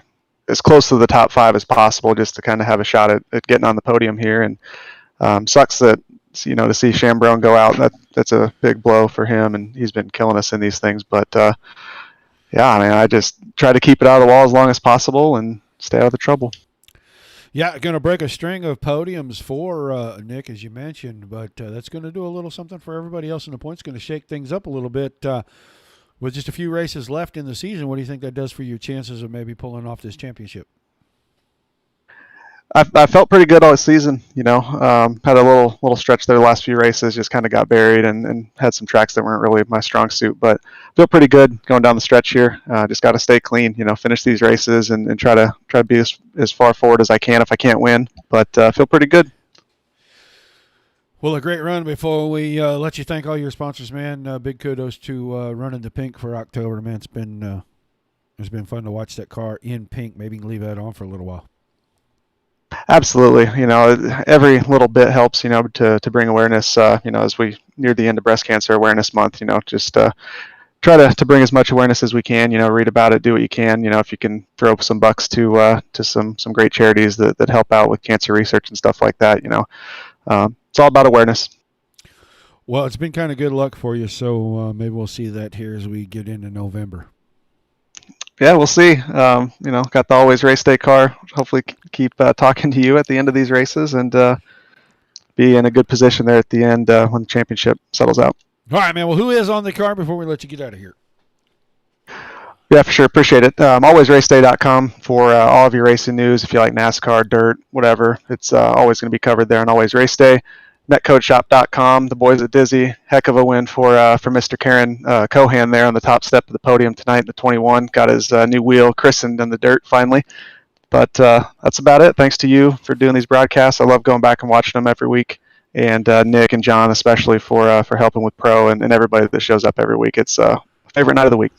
as close to the top 5 as possible, just to kind of have a shot at getting on the podium here. And sucks that to see Chambrone go out. That's a big blow for him, and he's been killing us in these things. But yeah, I mean, I just try to keep it out of the wall as long as possible and stay out of the trouble. Yeah, going to break a string of podiums for Nick, as you mentioned, but that's going to do a little something for everybody else in the points. Going to shake things up a little bit. With just a few races left in the season, what do you think that does for your chances of maybe pulling off this championship? I felt pretty good all season. Had a little stretch there the last few races, just kind of got buried and had some tracks that weren't really my strong suit. But feel pretty good going down the stretch here. Just got to stay clean, finish these races and try to be as far forward as I can if I can't win. But feel pretty good. Well, a great run. Before we let you thank all your sponsors, man, big kudos to running the pink for October, man. It's been fun to watch that car in pink. Maybe you can leave that on for a little while. Absolutely. Every little bit helps, to bring awareness, as we near the end of Breast Cancer Awareness Month, just try to bring as much awareness as we can, read about it, do what you can, if you can throw some bucks to some great charities that help out with cancer research and stuff like that, it's all about awareness. Well, it's been kind of good luck for you, so maybe we'll see that here as we get into November. Yeah, we'll see. Got the Always Race Day car. Hopefully keep talking to you at the end of these races and be in a good position there at the end when the championship settles out. All right, man. Well, who is on the car before we let you get out of here? Yeah, for sure. Appreciate it. AlwaysRaceDay.com for all of your racing news. If you like NASCAR, dirt, whatever, it's always going to be covered there on Always Race Day. NetCodeShop.com. The boys at Dizzy. Heck of a win for Mr. Karen Cohan there on the top step of the podium tonight in the 21. Got his new wheel christened in the dirt finally. But that's about it. Thanks to you for doing these broadcasts. I love going back and watching them every week. And Nick and John especially for helping with Pro and everybody that shows up every week. It's my favorite night of the week.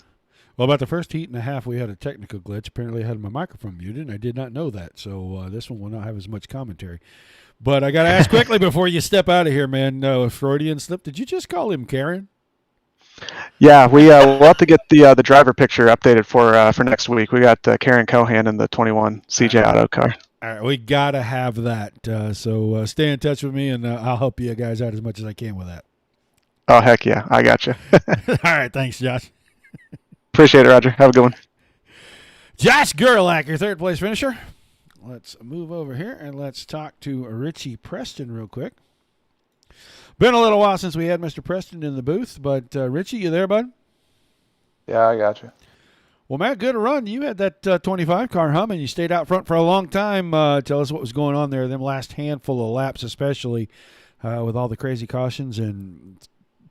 Well, about the first heat and a half, we had a technical glitch. Apparently, I had my microphone muted, and I did not know that. So this one will not have as much commentary. But I got to ask quickly before you step out of here, man. Freudian slip. Did you just call him Karen? Yeah, we'll have to get the driver picture updated for next week. We got Karen Cohan in the 21 CJ Auto car. All right, we got to have that. So stay in touch with me, and I'll help you guys out as much as I can with that. Oh, heck yeah. I got you. All right, thanks, Josh. Appreciate it, Roger. Have a good one. Josh Gerlach, your third place finisher. Let's move over here and let's talk to Richie Preston real quick. Been a little while since we had Mr. Preston in the booth, but Richie, you there, bud? Yeah, I got you. Well, Matt, good run. You had that 25 car humming. You stayed out front for a long time. Tell us what was going on there, them last handful of laps, especially with all the crazy cautions and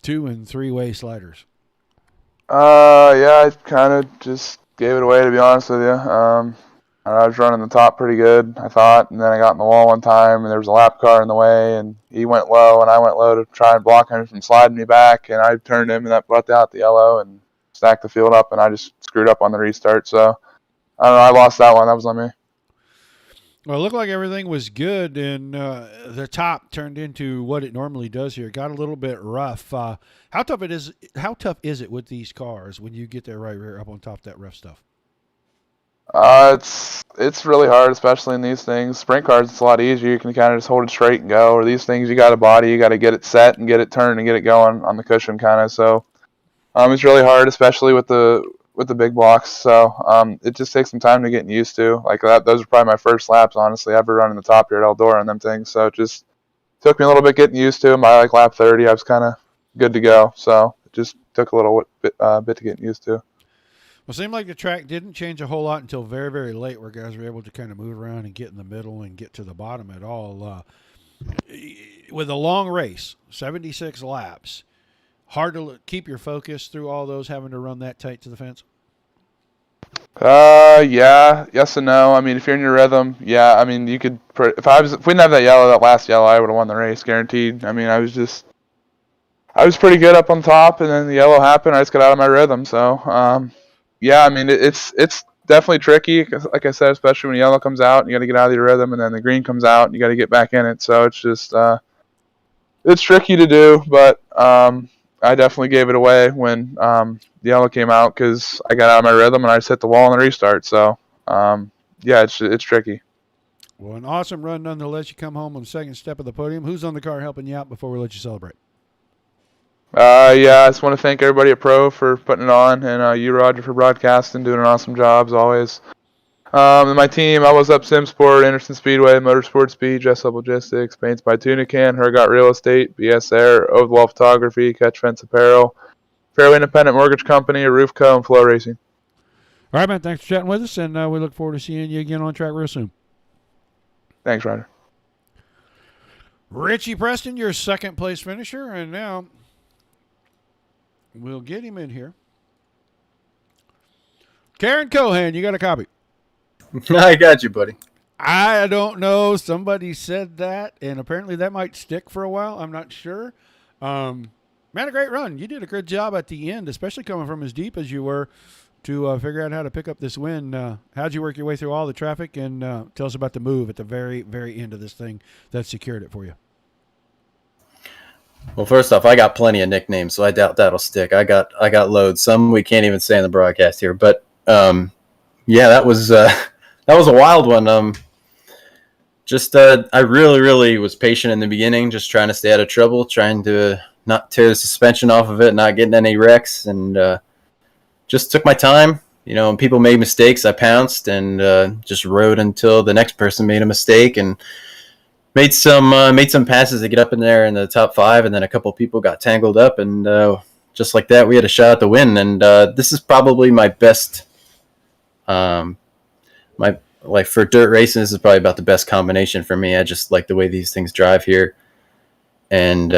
2- and 3-way sliders. Yeah, I kind of just gave it away, to be honest with you. I was running the top pretty good, I thought, and then I got in the wall one time, and there was a lap car in the way, and he went low, and I went low to try and block him from sliding me back, and I turned him, and that brought out the yellow, and stacked the field up, and I just screwed up on the restart, so I don't know, I lost that one. That was on me. Well, it looked like everything was good, and the top turned into what it normally does here. It got a little bit rough. How tough is it with these cars when you get there right rear up on top of that rough stuff? It's really hard, especially in these things. Sprint cars, it's a lot easier. You can kind of just hold it straight and go. Or these things, you got a body, you got to get it set and get it turned and get it going on the cushion, kind of. So, it's really hard, especially with the big blocks. So, it just takes some time to get used to. Like that, those are probably my first laps, honestly, ever running the top here at Eldora and them things. So it just took me a little bit getting used to them. By like lap 30, I was kind of good to go. So it just took a little bit to get used to. Well, it seemed like the track didn't change a whole lot until very, very late, where guys were able to kind of move around and get in the middle and get to the bottom at all. with a long race, 76 laps, hard to keep your focus through all those, having to run that tight to the fence? Yeah, yes and no. I mean, if you're in your rhythm, yeah. I mean, you could. If we didn't have that last yellow, I would have won the race, guaranteed. I mean, I was pretty good up on top, and then the yellow happened. I just got out of my rhythm. So, yeah. I mean, it's definitely tricky. 'Cause like I said, especially when yellow comes out, you got to get out of your rhythm, and then the green comes out, and you got to get back in it. So it's just it's tricky to do, but I definitely gave it away when the yellow came out because I got out of my rhythm and I just hit the wall on the restart. So, yeah, it's tricky. Well, an awesome run nonetheless. You come home on the second step of the podium. Who's on the car helping you out before we let you celebrate? Yeah, I just want to thank everybody at Pro for putting it on, and you, Roger, for broadcasting, doing an awesome job as always. And my team, I was up Simsport, Anderson Speedway, Motorsport Speed, Dress Up Logistics, Paints by Tunican, Hergot Real Estate, BS Air, Oathwall Photography, Catch Fence Apparel, Fairway Independent Mortgage Company, Roofco, and Flow Racing. All right, man. Thanks for chatting with us, and we look forward to seeing you again on track real soon. Thanks, Roger. Richie Preston, your second place finisher, and now we'll get him in here. Karen Cohan, you got a copy? I got you, buddy. I don't know. Somebody said that, and apparently that might stick for a while. I'm not sure. Man, a great run. You did a good job at the end, especially coming from as deep as you were to figure out how to pick up this win. How'd you work your way through all the traffic? And tell us about the move at the very, very end of this thing that secured it for you. Well, first off, I got plenty of nicknames, so I doubt that'll stick. I got loads. Some we can't even say in the broadcast here, but yeah, that was a wild one. I really, really was patient in the beginning, just trying to stay out of trouble, trying to not tear the suspension off of it, not getting any wrecks, and just took my time. You know, when people made mistakes, I pounced and just rode until the next person made a mistake, and made some passes to get up in there in the top 5, and then a couple people got tangled up, and just like that, we had a shot at the win. And this is probably my best. For dirt racing, this is probably about the best combination for me. I just like the way these things drive here, and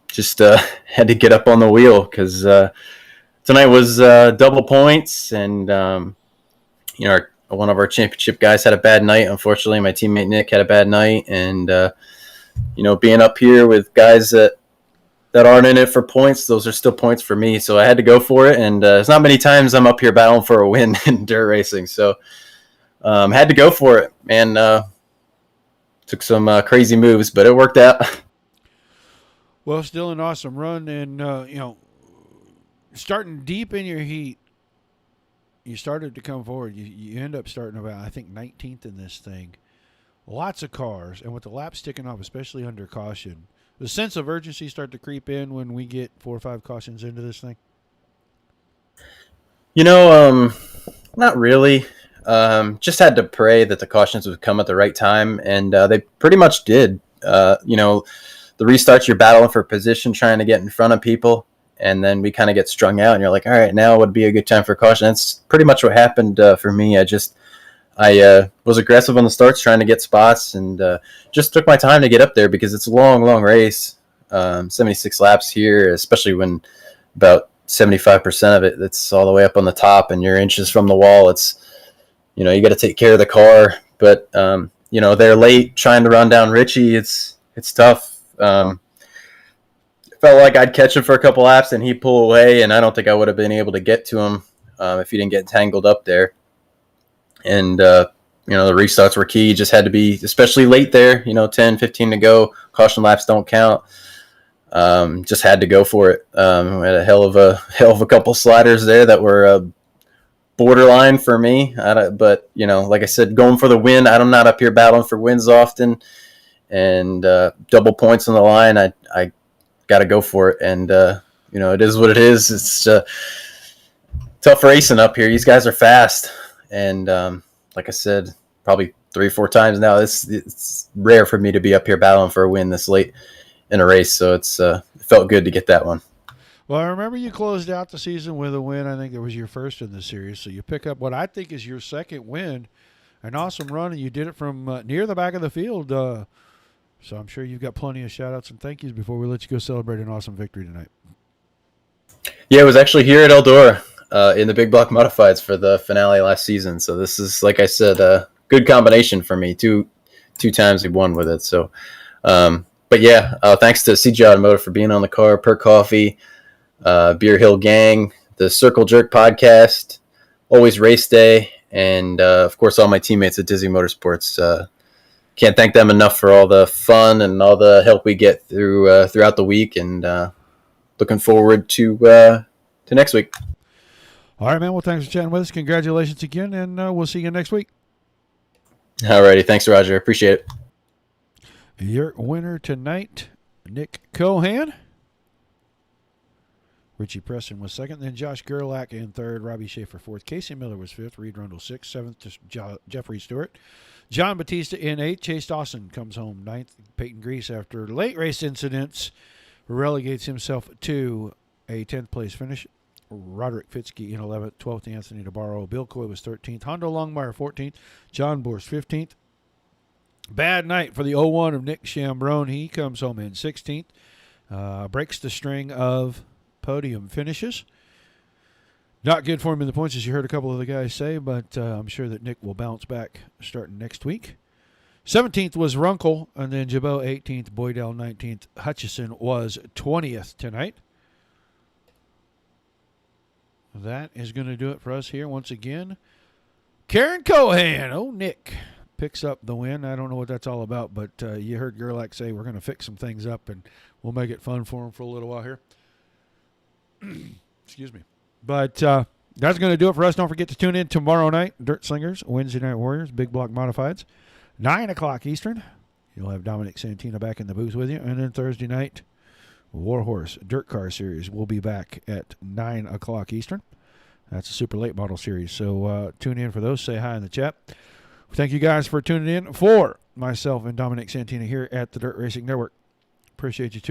just had to get up on the wheel because tonight was double points, and one of our championship guys had a bad night. Unfortunately, my teammate Nick had a bad night, and being up here with guys that aren't in it for points, those are still points for me. So I had to go for it, and it's not many times I'm up here battling for a win in dirt racing. So had to go for it, man. Took some crazy moves, but it worked out. Well, still an awesome run, and starting deep in your heat, you started to come forward. You end up starting about, I think, 19th in this thing. Lots of cars, and with the lap sticking off, especially under caution, the sense of urgency start to creep in when we get 4 or 5 cautions into this thing? Not really. Just had to pray that the cautions would come at the right time, and they pretty much did. The restarts, you're battling for position, trying to get in front of people, and then we kind of get strung out, and you're like, all right, now would be a good time for caution. That's pretty much what happened for me. I was aggressive on the starts, trying to get spots, and just took my time to get up there because it's a long, long race. 76 laps here, especially when about 75% of it, that's all the way up on the top, and you're inches from the wall. It's, you got to take care of the car, but they're late trying to run down Richie. It's tough. Felt like I'd catch him for a couple laps and he'd pull away, and I don't think I would have been able to get to him if he didn't get tangled up there. And the restarts were key. Just had to be, especially late there, 10, 15 to go. Caution laps don't count. Just had to go for it. We had a hell of a couple sliders there that were borderline for me. But like I said, going for the win. I'm not up here battling for wins often, and double points on the line. I got to go for it, and it is what it is. It's tough racing up here. These guys are fast, and like I said, probably 3 or 4 times now. It's rare for me to be up here battling for a win this late in a race, so it felt good to get that one. Well, I remember you closed out the season with a win. I think it was your first in the series, so you pick up what I think is your second win. An awesome run, and you did it from near the back of the field. So I'm sure you've got plenty of shout-outs and thank yous before we let you go celebrate an awesome victory tonight. Yeah, it was actually here at Eldora in the Big Block Modifieds for the finale last season. So this is, like I said, a good combination for me. Two times we won with it. So, but yeah, thanks to CG Automotive for being on the car, Per Coffee, Beer Hill Gang, the Circle Jerk podcast, Always Race Day, and of course all my teammates at Dizzy Motorsports. Can't thank them enough for all the fun and all the help we get throughout the week, and looking forward to next week. All right, man. Well, thanks for chatting with us. Congratulations again, and we'll see you next week. All righty. Thanks, Roger. Appreciate it. Your winner tonight, Nick Cohan. Richie Preston was second. Then Josh Gerlach in third. Robbie Schaefer fourth. Casey Miller was fifth. Reed Rundle sixth. Seventh, Jeffrey Stewart. John Batista in eighth. Chase Dawson comes home ninth. Peyton Grease, after late race incidents, relegates himself to a 10th place finish. Roderick Fitzke in 11th. 12th, Anthony DeBarro. Bill Coy was 13th. Hondo Longmire 14th. John Boers 15th. Bad night for the 01 of Nick Chambrone. He comes home in 16th. Breaks the string of podium finishes. Not good for him in the points, as you heard a couple of the guys say, but I'm sure that Nick will bounce back starting next week. 17th was Runkle, and then Jabot 18th, Boydell 19th. Hutchison was 20th tonight. That is going to do it for us here once again. Karen Cohan, Nick, picks up the win. I don't know what that's all about, but you heard Gerlach say we're going to fix some things up, and we'll make it fun for him for a little while here. Excuse me. But that's going to do it for us. Don't forget to tune in tomorrow night, Dirt Slingers, Wednesday Night Warriors, Big Block Modifieds, 9 o'clock Eastern. You'll have Dominic Santina back in the booth with you. And then Thursday night, Warhorse Dirt Car Series will be back at 9 o'clock Eastern. That's a super late model series. So tune in for those. Say hi in the chat. Thank you guys for tuning in. For myself and Dominic Santina here at the Dirt Racing Network. Appreciate you tuning in.